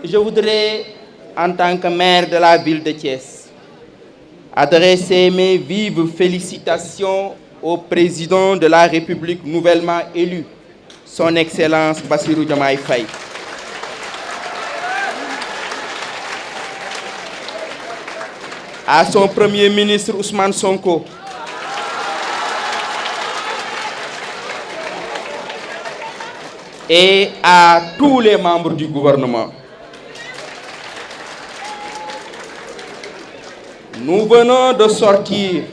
je voudrais, en tant que maire de la ville de Thiès, adresser mes vives félicitations au président de la République nouvellement élu, son Excellence Bassirou Diomaye Faye. À son Premier ministre Ousmane Sonko, et à tous les membres du gouvernement. Nous venons de sortir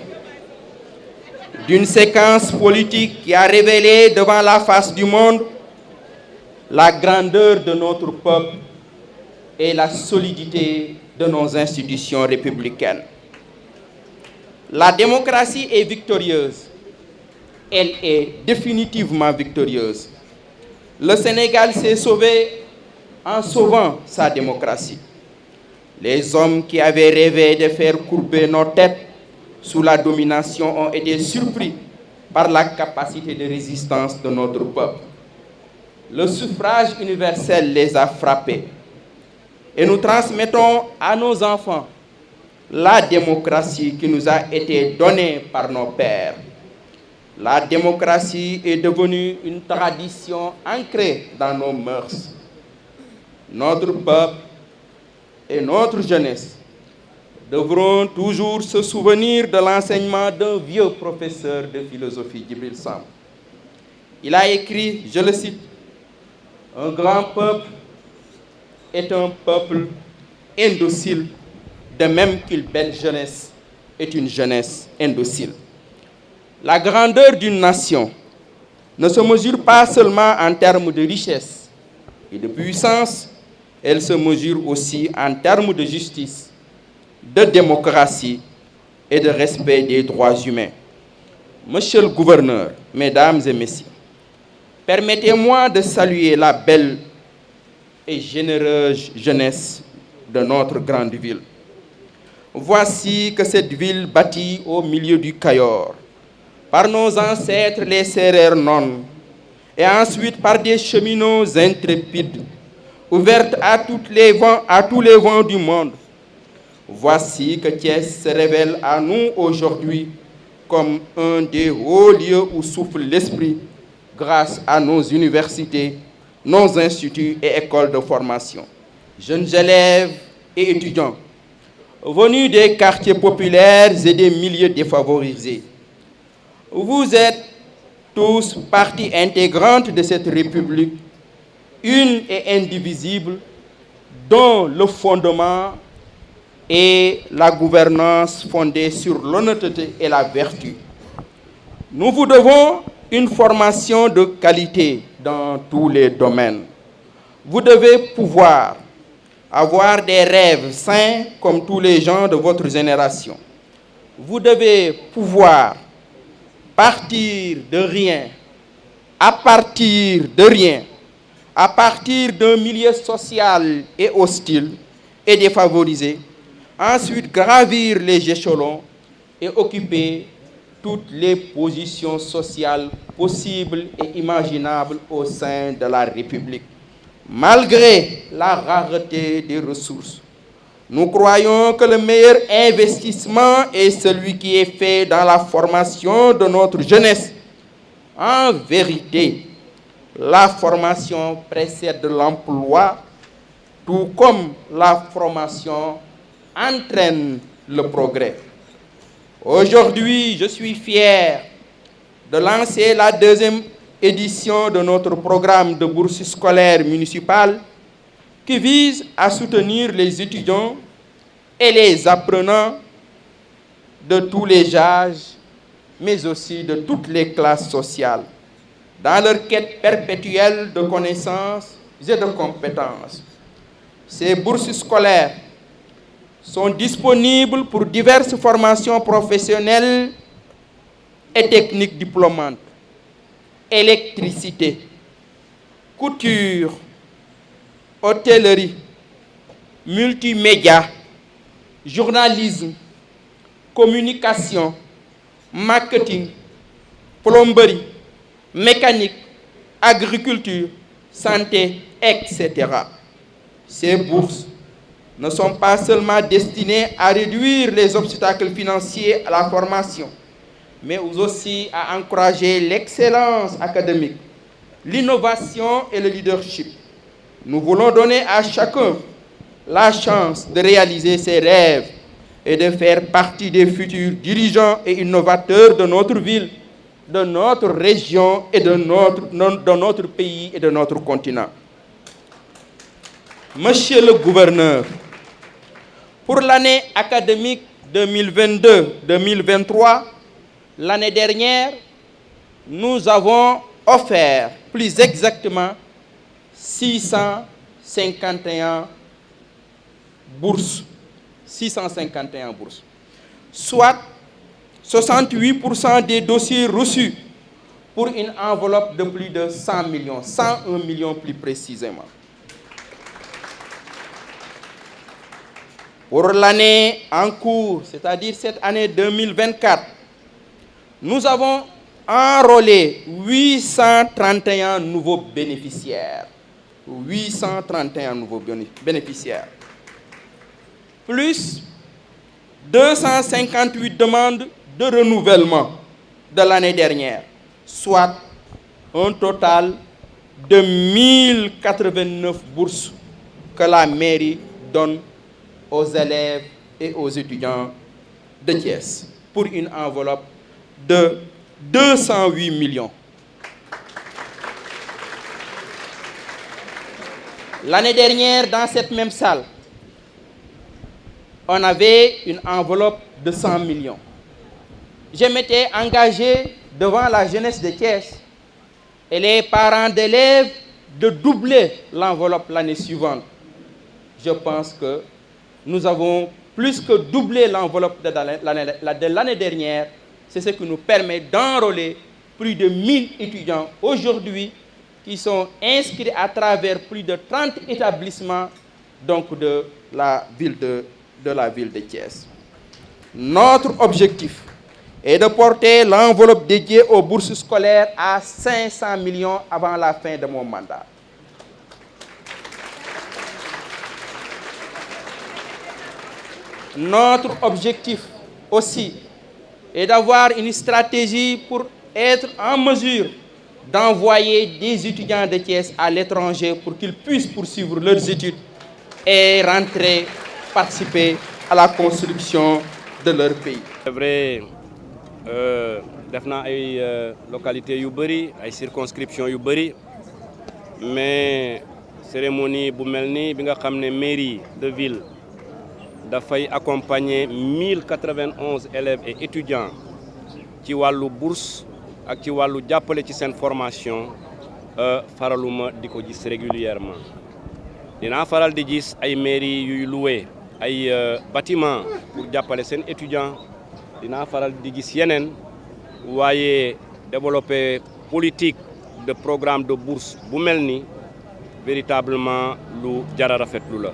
d'une séquence politique qui a révélé devant la face du monde la grandeur de notre peuple et la solidité de nos institutions républicaines. La démocratie est victorieuse. Elle est définitivement victorieuse. Le Sénégal s'est sauvé en sauvant sa démocratie. Les hommes qui avaient rêvé de faire courber nos têtes sous la domination ont été surpris par la capacité de résistance de notre peuple. Le suffrage universel les a frappés. Et nous transmettons à nos enfants la démocratie qui nous a été donnée par nos pères. La démocratie est devenue une tradition ancrée dans nos mœurs. Notre peuple et notre jeunesse devront toujours se souvenir de l'enseignement d'un vieux professeur de philosophie, Djibril Samb. Il a écrit, je le cite, « Un grand peuple est un peuple indocile, de même qu'une belle jeunesse est une jeunesse indocile. » La grandeur d'une nation ne se mesure pas seulement en termes de richesse et de puissance, elle se mesure aussi en termes de justice, de démocratie et de respect des droits humains. Monsieur le gouverneur, mesdames et messieurs, permettez-moi de saluer la belle et généreuse jeunesse de notre grande ville. Voici que cette ville bâtie au milieu du Cayor, par nos ancêtres les Sérères nonnes, et ensuite par des cheminots intrépides, ouverte à tous les vents du monde. Voici que Thiès se révèle à nous aujourd'hui comme un des hauts lieux où souffle l'esprit grâce à nos universités, nos instituts et écoles de formation. Jeunes élèves et étudiants, venus des quartiers populaires et des milieux défavorisés, vous êtes tous partie intégrante de cette République, une et indivisible, dont le fondement est la gouvernance fondée sur l'honnêteté et la vertu. Nous vous devons une formation de qualité dans tous les domaines. Vous devez pouvoir avoir des rêves sains comme tous les gens de votre génération. Vous devez pouvoir partir de rien, à partir de rien, à partir d'un milieu social et hostile et défavorisé, ensuite gravir les échelons et occuper toutes les positions sociales possibles et imaginables au sein de la République. Malgré la rareté des ressources, nous croyons que le meilleur investissement est celui qui est fait dans la formation de notre jeunesse. En vérité, la formation précède l'emploi, tout comme la formation entraîne le progrès. Aujourd'hui, je suis fier de lancer la deuxième édition de notre programme de bourse scolaire municipale qui vise à soutenir les étudiants et les apprenants de tous les âges, mais aussi de toutes les classes sociales, dans leur quête perpétuelle de connaissances et de compétences. Ces bourses scolaires sont disponibles pour diverses formations professionnelles et techniques diplômantes, électricité, couture, hôtellerie, multimédia, journalisme, communication, marketing, plomberie, mécanique, agriculture, santé, etc. Ces bourses ne sont pas seulement destinées à réduire les obstacles financiers à la formation, mais aussi à encourager l'excellence académique, l'innovation et le leadership. Nous voulons donner à chacun la chance de réaliser ses rêves et de faire partie des futurs dirigeants et innovateurs de notre ville, de notre région et de notre pays et de notre continent. Monsieur le gouverneur, pour l'année académique 2022-2023, l'année dernière, nous avons offert plus exactement 651 bourses, soit 68% des dossiers reçus pour une enveloppe de plus de 100 millions, 101 millions plus précisément. Pour l'année en cours, c'est-à-dire cette année 2024, nous avons enrôlé 831 nouveaux bénéficiaires. 831 nouveaux bénéficiaires. Plus 258 demandes de renouvellement de l'année dernière, soit un total de 1089 bourses que la mairie donne aux élèves et aux étudiants de Thiès pour une enveloppe de 208 millions. L'année dernière, dans cette même salle, on avait une enveloppe de 100 millions. Je m'étais engagé devant la jeunesse de Thiès et les parents d'élèves de doubler l'enveloppe l'année suivante. Je pense que nous avons plus que doublé l'enveloppe de l'année dernière. C'est ce qui nous permet d'enrôler plus de 1000 étudiants aujourd'hui qui sont inscrits à travers plus de 30 établissements donc de la ville de Thiès. Notre objectif est de porter l'enveloppe dédiée aux bourses scolaires à 500 millions avant la fin de mon mandat. Notre objectif aussi est d'avoir une stratégie pour être en mesure d'envoyer des étudiants de Thiès à l'étranger pour qu'ils puissent poursuivre leurs études et rentrer, participer à la construction de leur pays. C'est vrai, def naa ay localités yu bëri, ay circonscriptions yu bëri, mais cérémonie bu mel ni bi nga xam ne mairie de ville dafay accompagner 1091 élèves et étudiants ci wàllu bourse ak ci wàllu jàppale ci seen formation faraluma di ko gis régulièrement. Dinaa faral di gis ay mairie yuy loué ay bâtiment pour jàppale seen étudiants, dinaa faral di gis yeneen waaye développer politique de programme de bourse bu mel ni véritablement lu jara rafetlu la.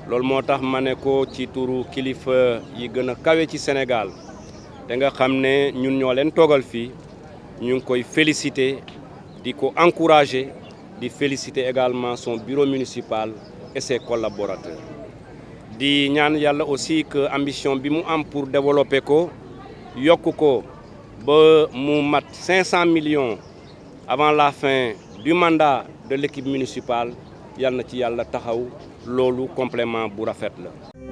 loolu moo tax ma ne ko ci turu kilifa yi gën a kawe ci Sénégal te nga xam ne ñun ñoo leen toogal fii ñu ngi koy féliciter di ko encourager di féliciter également son bureau municipal et ses collaborateurs. di ñaan yàlla aussi que ambition bi mu am pour développer ko yokk ko ba mu mat 500 millions avant la fin du mandat de l'équipe municipale yàlla na ci yàlla taxaw loolu complément bu rafet la.